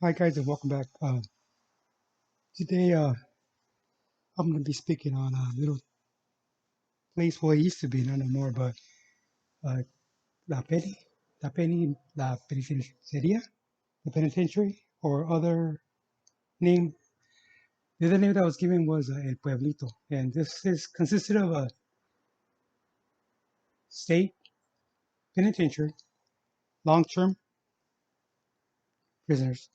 Hi guys, and welcome back. Today, I'm going to be speaking on a little place where it used to be, not anymore, but uh, La Peni, La Penitenciaria, the penitentiary, or other name. The other name that was given was El Pueblito, and this is consisted of a state penitentiary, long-term prisoners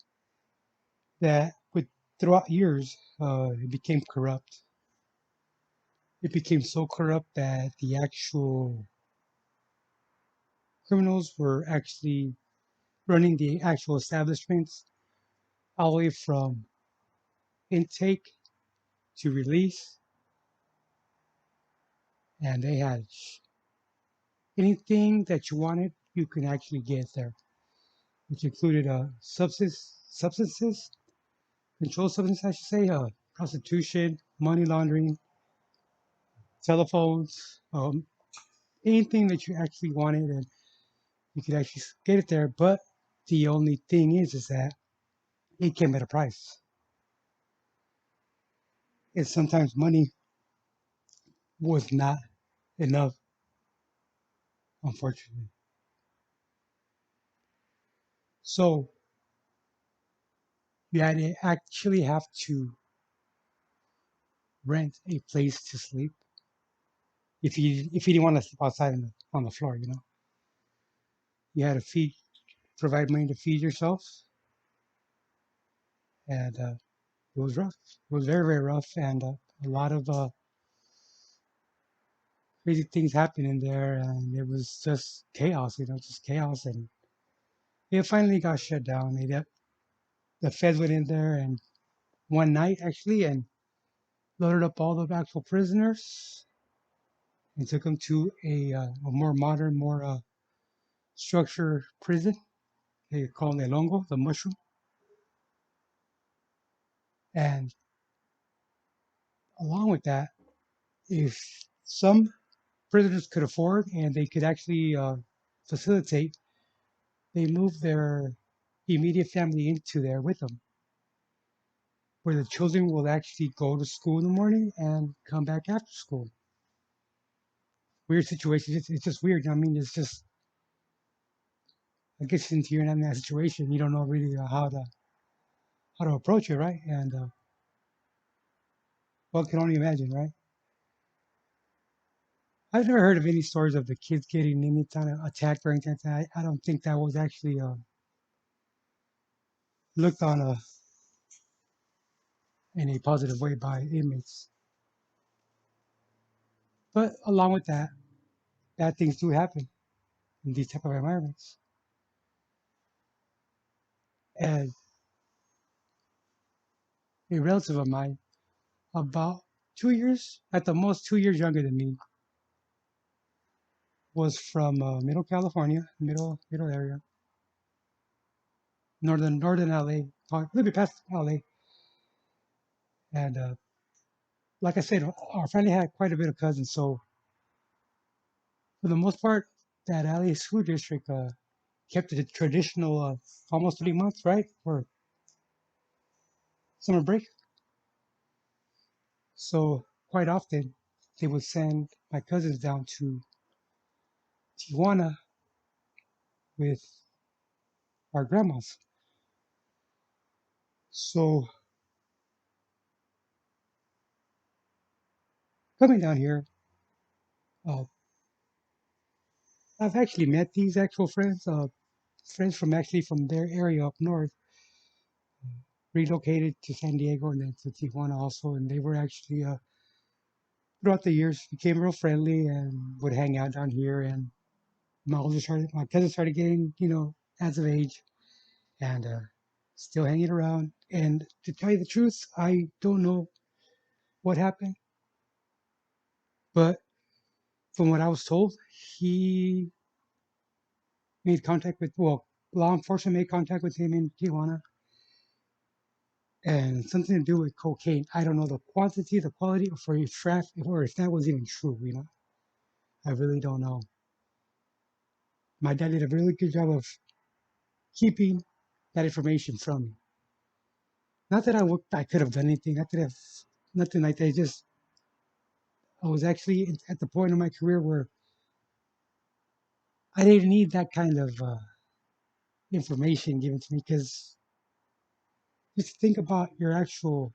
that, with throughout years, it became corrupt. It became so corrupt that the actual criminals were actually running the actual establishments all the way from intake to release, and they had anything that you wanted, you can actually get there, which included substances, controlled substances, I should say, prostitution, money laundering, telephones, anything that you actually wanted, and you could actually get it there. But the only thing is that it came at a price, and sometimes money was not enough, unfortunately. So you had to actually have to rent a place to sleep if you didn't want to sleep outside on the floor. You had to provide money to feed yourself, and it was rough. It was very very rough, and a lot of crazy things happened in there, and it was just chaos. Just chaos, and it finally got shut down. The feds went in there and one night actually and loaded up all the actual prisoners and took them to a more modern, more structured prison. They call it El Hongo, the mushroom. And along with that, if some prisoners could afford and they could actually facilitate, they moved their immediate family into there with them, where the children will actually go to school in the morning and come back after school. Weird situation. It's just weird. I mean, it's just, I guess, into you're in that situation, you don't know really how to approach it, right? And one can only imagine, right? I've never heard of any stories of the kids getting any kind of attacked or anything like that. I don't think that was actually looked on in a positive way by inmates. But along with that, bad things do happen in these type of environments. And a relative of mine, about 2 years, at the most 2 years younger than me, was from Middle California, middle area, northern LA, a little bit past LA. And like I said, our family had quite a bit of cousins, so for the most part, that LA school district kept the traditional almost 3 months, right, for summer break. So quite often, they would send my cousins down to Tijuana with our grandmas. So coming down here, uh, I've actually met these actual friends, friends from actually from their area up north, relocated to San Diego and then to Tijuana also, and they were actually throughout the years became real friendly and would hang out down here. And my cousins started getting, as of age, and still hanging around. And to tell you the truth, I don't know what happened, but from what I was told, he made contact with, well, law enforcement made contact with him in Tijuana, and something to do with cocaine. I don't know the quantity, the quality, or if that was even true. I really don't know. My dad did a really good job of keeping that information from me. Not that I could have done anything. Not that I've, nothing like that. It's just I was actually at the point in my career where I didn't need that kind of information given to me because just think about your actual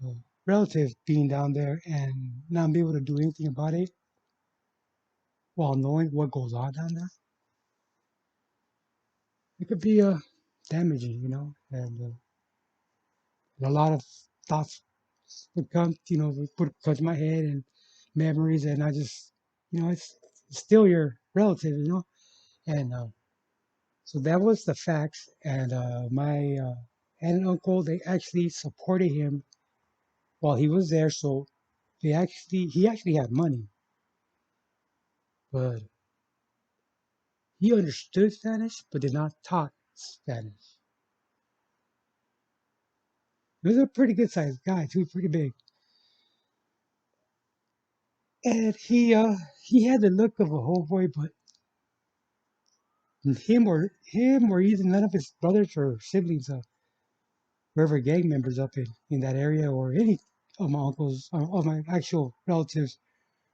uh, relative being down there and not be able to do anything about it while knowing what goes on down there. It could be damaging, you know, and a lot of thoughts would come, you know, would come to my head and memories, and I just, you know, it's still your relative, you know, and so that was the facts, and my aunt and uncle they actually supported him while he was there, so he actually had money, but he understood Spanish but did not talk Spanish. He was a pretty good sized guy too, pretty big, and he had the look of a homeboy, but him or either none of his brothers or siblings were ever gang members up in that area, or any of my uncles of my actual relatives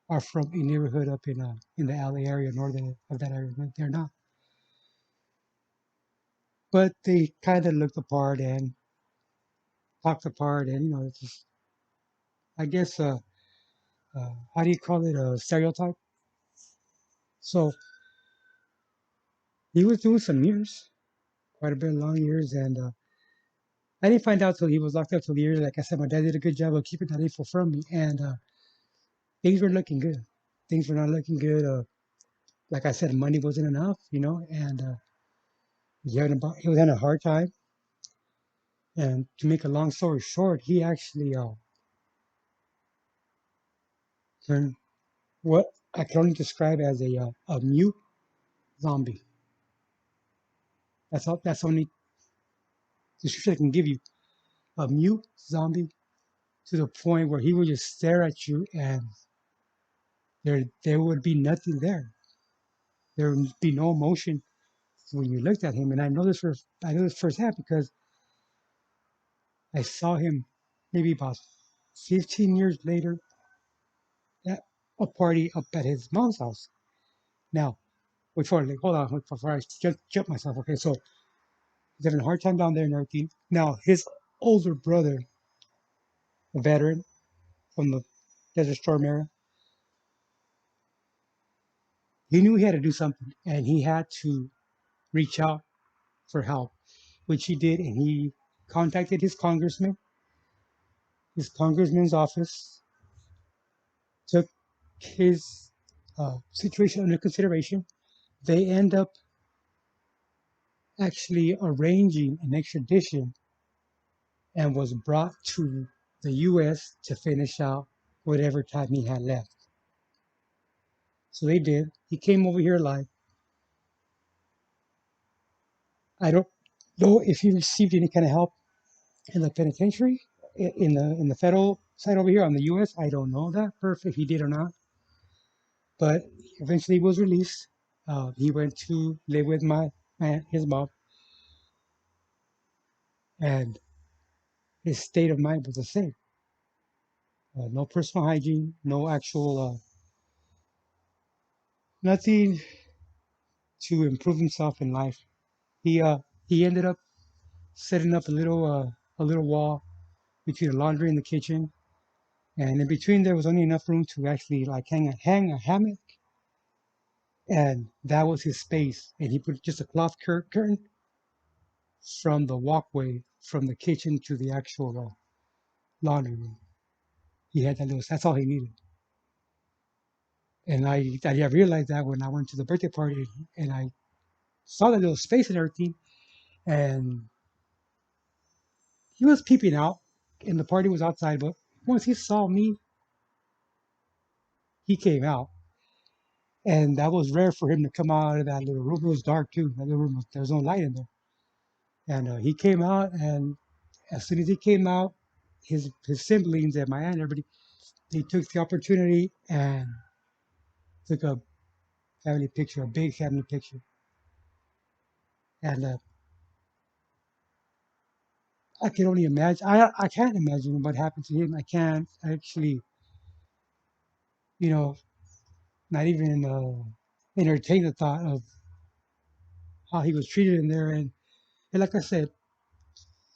are from a neighborhood up in the LA area, northern of that area. They're not, but they kind of looked apart and talked apart, and you know, it's just I guess how do you call it, a stereotype? So he was doing some years, quite a bit of long years, and I didn't find out till he was locked up till the years. Like I said, my dad did a good job of keeping that info from me, and things were looking good. Things were not looking good. Like I said, money wasn't enough, you know, and he was having a hard time. And to make a long story short, he actually turned what I can only describe as a mute zombie. That's all. That's only description I can give you. A mute zombie to the point where he would just stare at you, and there would be nothing there. There would be no emotion when you looked at him. And I know this firsthand because I saw him maybe about 15 years later at a party up at his mom's house. Now, before, like, hold on, before I jump myself. Okay, so he's having a hard time down there and everything. Now, his older brother, a veteran from the Desert Storm era, he knew he had to do something and he had to reach out for help, which he did. And he contacted his congressman's office, took his situation under consideration. They end up actually arranging an extradition and was brought to the U.S. to finish out whatever time he had left. So they did. He came over here alive. I don't know if he received any kind of help in the penitentiary, in the federal side over here on the U.S. I don't know that for if he did or not, but eventually he was released. He went to live with his mom, and his state of mind was the same. No personal hygiene, no actual nothing to improve himself in life. He ended up setting up a little wall between the laundry and the kitchen, and in between there was only enough room to actually like hang a hammock, and that was his space. And he put just a cloth curtain from the walkway from the kitchen to the actual laundry room. He had that little. That's all he needed. And I realized that when I went to the birthday party and I saw that little space and everything, and he was peeping out, and the party was outside. But once he saw me, he came out, and that was rare for him to come out of that little room. It was dark too. That little room there was no light in there, and he came out, and as soon as he came out, his siblings and my aunt, and everybody, they took the opportunity and took a family picture, a big family picture, and I can only imagine. I can't imagine what happened to him. I can't actually, you know, not even entertain the thought of how he was treated in there. And like I said,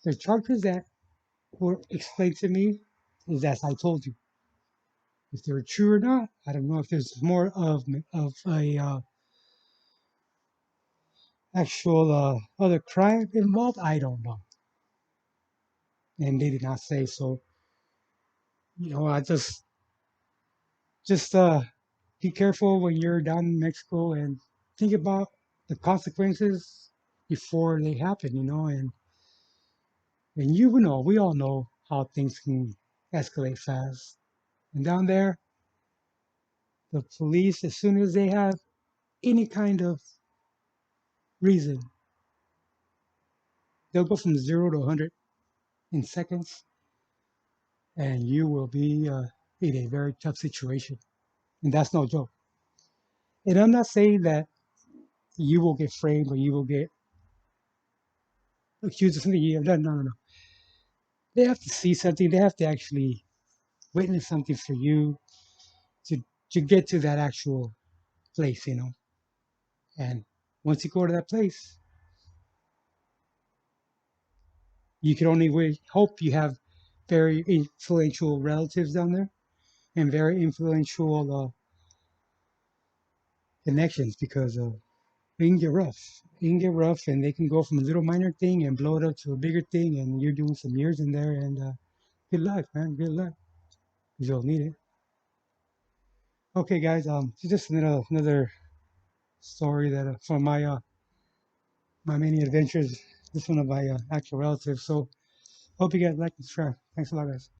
the charges that were explained to me is as I told you. If they were true or not, I don't know. If there's more of a actual other crime involved, I don't know. And they did not say so. I just be careful when you're down in Mexico and think about the consequences before they happen. And we all know how things can escalate fast. And down there, the police, as soon as they have any kind of reason, they'll go from 0 to 100 in seconds, and you will be in a very tough situation. And that's no joke. And I'm not saying that you will get framed or you will get accused of something you have done. No, no, no. They have to see something. They have to actually witness something for you to to get to that actual place. And once you go to that place, you can only hope you have very influential relatives down there and very influential connections because it can get rough. It can get rough, and they can go from a little minor thing and blow it up to a bigger thing, and you're doing some years in there. And good luck, man. Good luck. You'll need it. Okay, guys. So just another story that from my many adventures. This one of my actual relatives. So hope you guys like this. Thanks a lot, guys.